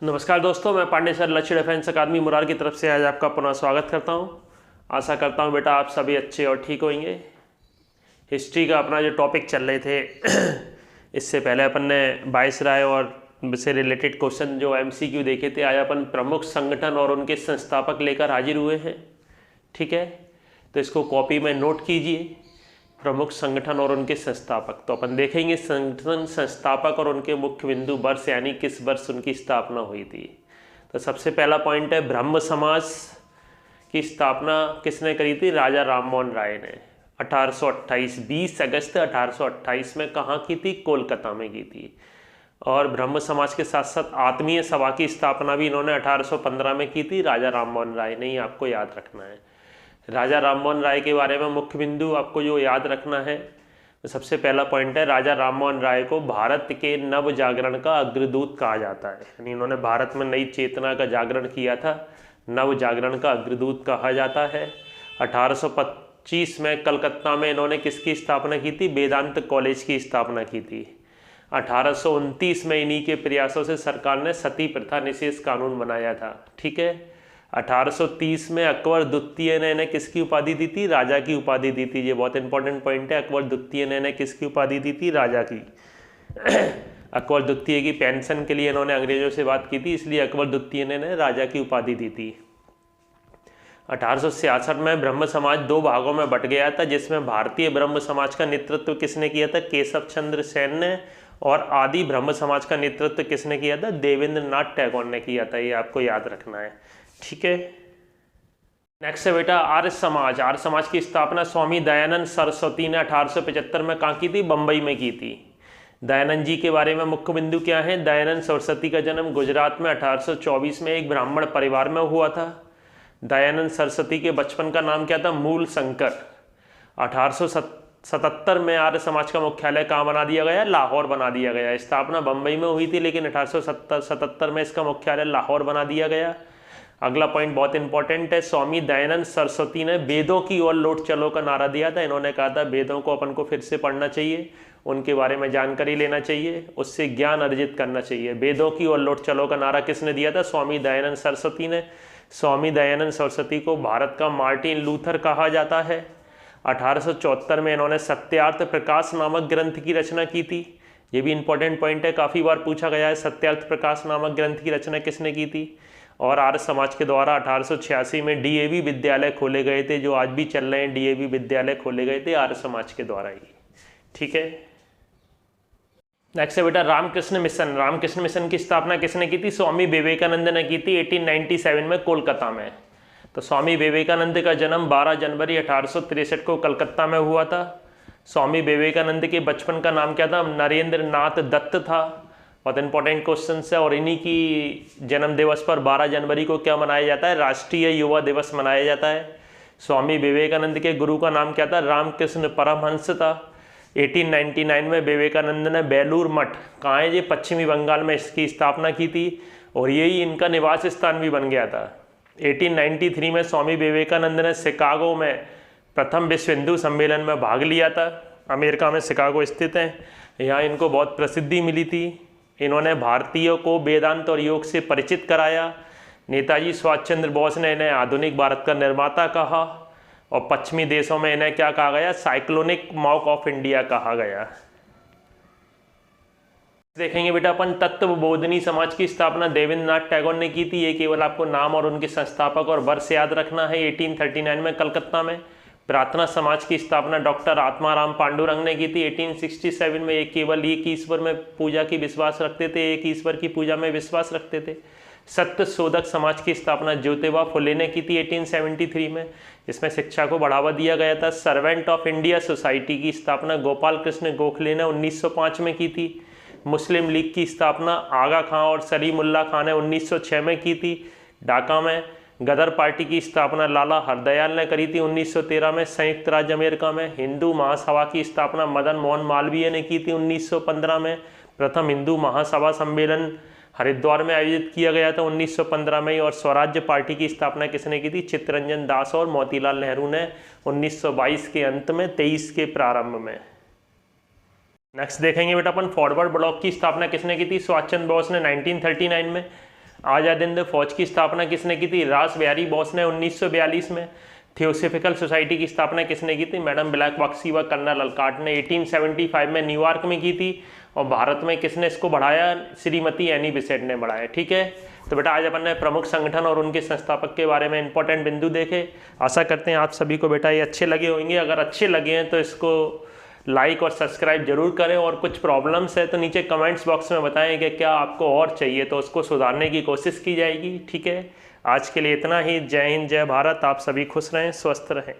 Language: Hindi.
नमस्कार दोस्तों, मैं पांडे सर लक्ष्य डिफेंस अकादमी मुरार की तरफ से आज आपका पुनः स्वागत करता हूं। आशा करता हूं बेटा आप सभी अच्छे और ठीक होंगे। हिस्ट्री का अपना जो टॉपिक चल रहे थे इससे पहले अपन ने वायसराय और से रिलेटेड क्वेश्चन जो एमसीक्यू देखे थे, आज अपन प्रमुख संगठन और उनके संस्थापक लेकर हाजिर हुए हैं। ठीक है, तो इसको कॉपी में नोट कीजिए, प्रमुख संगठन और उनके संस्थापक। तो अपन देखेंगे संगठन, संस्थापक और उनके मुख्य बिंदु, वर्ष यानी किस वर्ष उनकी स्थापना हुई थी। तो सबसे पहला पॉइंट है, ब्रह्म समाज की स्थापना किसने करी थी? राजा राममोहन राय ने 1828, 20 अगस्त 1828 में कहाँ की थी? कोलकाता में की थी। और ब्रह्म समाज के साथ साथ आत्मीय सभा की स्थापना भी इन्होंने 1815 में की थी, राजा राममोहन राय ने ही, आपको याद रखना है। राजा राममोहन राय के बारे में मुख्य बिंदु आपको जो याद रखना है, तो सबसे पहला पॉइंट है, राजा राममोहन राय को भारत के नव जागरण का अग्रदूत कहा जाता है। यानी इन्होंने भारत में नई चेतना का जागरण किया था, नव जागरण का अग्रदूत कहा जाता है। 1825 में कलकत्ता में इन्होंने किसकी स्थापना की थी? वेदांत कॉलेज की स्थापना की थी। 1829 में इन्हीं के प्रयासों से सरकार ने सती प्रथा निषेध कानून बनाया था। ठीक है, 1830 में अकबर द्वितीय ने इन्हें किसकी उपाधि दी थी? राजा की उपाधि दी थी। ये बहुत इंपॉर्टेंट पॉइंट है, अकबर द्वितीय ने इन्हें किसकी उपाधि दी थी? राजा की। अकबर द्वितीय की पेंशन के लिए इन्होंने अंग्रेजों से बात की थी, इसलिए अकबर द्वितीय ने इन्हें राजा की उपाधि दी थी। 1866 में ब्रह्म समाज दो भागों में बट गया था, जिसमें भारतीय ब्रह्म समाज का नेतृत्व किसने किया था? केशव चंद्र सेन ने। और आदि ब्रह्म समाज का नेतृत्व किसने किया था? देवेंद्र नाथ टैगोर ने किया था। ये आपको याद रखना है। ठीक है, नेक्स्ट है बेटा आर्य समाज। आर्य समाज की स्थापना स्वामी दयानंद सरस्वती ने 1875 में कहाँ की थी? बंबई में की थी। दयानंद जी के बारे में मुख्य बिंदु क्या है? दयानंद सरस्वती का जन्म गुजरात में 1824 में एक ब्राह्मण परिवार में हुआ था। दयानंद सरस्वती के बचपन का नाम क्या था? मूल शंकर। 1877 में आर्य समाज का मुख्यालय कहाँ बना दिया गया? लाहौर बना दिया गया। स्थापना बंबई में हुई थी, लेकिन 1877 में इसका मुख्यालय लाहौर बना दिया गया। अगला पॉइंट बहुत इंपॉर्टेंट है, स्वामी दयानंद सरस्वती ने वेदों की ओर लौट चलो का नारा दिया था। इन्होंने कहा था वेदों को अपन को फिर से पढ़ना चाहिए, उनके बारे में जानकारी लेना चाहिए, उससे ज्ञान अर्जित करना चाहिए। वेदों की ओर लौट चलो का नारा किसने दिया था? स्वामी दयानंद सरस्वती ने। स्वामी दयानंद सरस्वती को भारत का मार्टिन लूथर कहा जाता है। 1874 में इन्होंने सत्यार्थ प्रकाश नामक ग्रंथ की रचना की थी। ये भी इंपॉर्टेंट पॉइंट है, काफ़ी बार पूछा गया है, सत्यार्थ प्रकाश नामक ग्रंथ की रचना किसने की थी? और आर्य समाज के द्वारा 1886 में डीएवी विद्यालय खोले गए थे, जो आज भी चल रहे हैं। डीएवी विद्यालय खोले गए थे आर्य समाज के द्वारा ही। ठीक है, नेक्स्ट है बेटा रामकृष्ण मिशन। रामकृष्ण मिशन की स्थापना किसने की थी? स्वामी विवेकानंद ने की थी 1897 में कोलकाता में। तो स्वामी विवेकानंद का जन्म 12 जनवरी 1863 को कलकत्ता में हुआ था। स्वामी विवेकानंद के बचपन का नाम क्या था? नरेंद्र नाथ दत्त था। बहुत इंपॉर्टेंट क्वेश्चन है। और इन्हीं की जन्म दिवस पर 12 जनवरी को क्या मनाया जाता है? राष्ट्रीय युवा दिवस मनाया जाता है। स्वामी विवेकानंद के गुरु का नाम क्या था? रामकृष्ण परमहंस था। 1899 में विवेकानंद ने बेलूर मठ, कहाँ है ये? पश्चिमी बंगाल में, इसकी स्थापना की थी और यही इनका निवास स्थान भी बन गया था। 1893 में स्वामी विवेकानंद ने शिकागो में प्रथम विश्व हिंदू सम्मेलन में भाग लिया था। अमेरिका में शिकागो स्थित है, यहाँ इनको बहुत प्रसिद्धि मिली थी। इन्होंने भारतीयों को वेदांत और योग से परिचित कराया। नेताजी सुभाष चंद्र बोस ने इन्हें आधुनिक भारत का निर्माता कहा और पश्चिमी देशों में इन्हें क्या कहा गया? साइक्लोनिक मॉक ऑफ इंडिया कहा गया। देखेंगे बेटा अपन तत्वबोधिनी समाज की स्थापना देवेंद्र नाथ टैगोर ने की थी। ये केवल आपको नाम और उनके संस्थापक और वर्ष याद रखना है। 1839 में कलकत्ता में। प्रार्थना समाज की स्थापना डॉक्टर आत्माराम पांडुरंग ने की थी 1867 में। ये केवल एक ईश्वर में पूजा की विश्वास रखते थे, एक ईश्वर की पूजा में विश्वास रखते थे। सत्य शोधक समाज की स्थापना ज्योतिबा फुले ने की थी 1873 में, इसमें शिक्षा को बढ़ावा दिया गया था। सर्वेंट ऑफ इंडिया सोसाइटी की स्थापना गोपाल कृष्ण गोखले ने 1905 में की थी। मुस्लिम लीग की स्थापना आगा खां और सलीमुल्लाह खां ने 1906 में की थी ढाका में। गदर पार्टी की स्थापना लाला हरदयाल ने करी थी 1913 में संयुक्त राज्य अमेरिका में। हिंदू महासभा की स्थापना मदन मोहन मालवीय ने की थी 1915 में। प्रथम हिंदू महासभा सम्मेलन हरिद्वार में आयोजित किया गया था 1915 में। और स्वराज्य पार्टी की स्थापना किसने की थी? चित्तरंजन दास और मोतीलाल नेहरू ने 1922 के अंत में, 23 के प्रारंभ में। नेक्स्ट देखेंगे बेटा अपन फॉरवर्ड ब्लॉक की स्थापना किसने की थी? सुभाष चंद्र बोस ने 1939 में। आज़ाद हिंद फौज की स्थापना किसने की थी? रास बिहारी बोस ने 1942 में। थियोसॉफिकल सोसाइटी की स्थापना किसने की थी? मैडम ब्लैक बॉक्सी व कर्नल अलकाट ने 1875 में न्यूयॉर्क में की थी। और भारत में किसने इसको बढ़ाया? श्रीमती एनी बेसेंट ने बढ़ाया। ठीक है, तो बेटा आज अपन ने प्रमुख संगठन और उनके संस्थापक के बारे में इंपॉर्टेंट बिंदु देखे। आशा करते हैं आप सभी को बेटा ये अच्छे लगे होंगे। अगर अच्छे लगे हैं तो इसको लाइक और सब्सक्राइब जरूर करें, और कुछ प्रॉब्लम्स है तो नीचे कमेंट्स बॉक्स में बताएं कि क्या आपको और चाहिए, तो उसको सुधारने की कोशिश की जाएगी। ठीक है, आज के लिए इतना ही। जय हिंद, जय भारत। आप सभी खुश रहें, स्वस्थ रहें।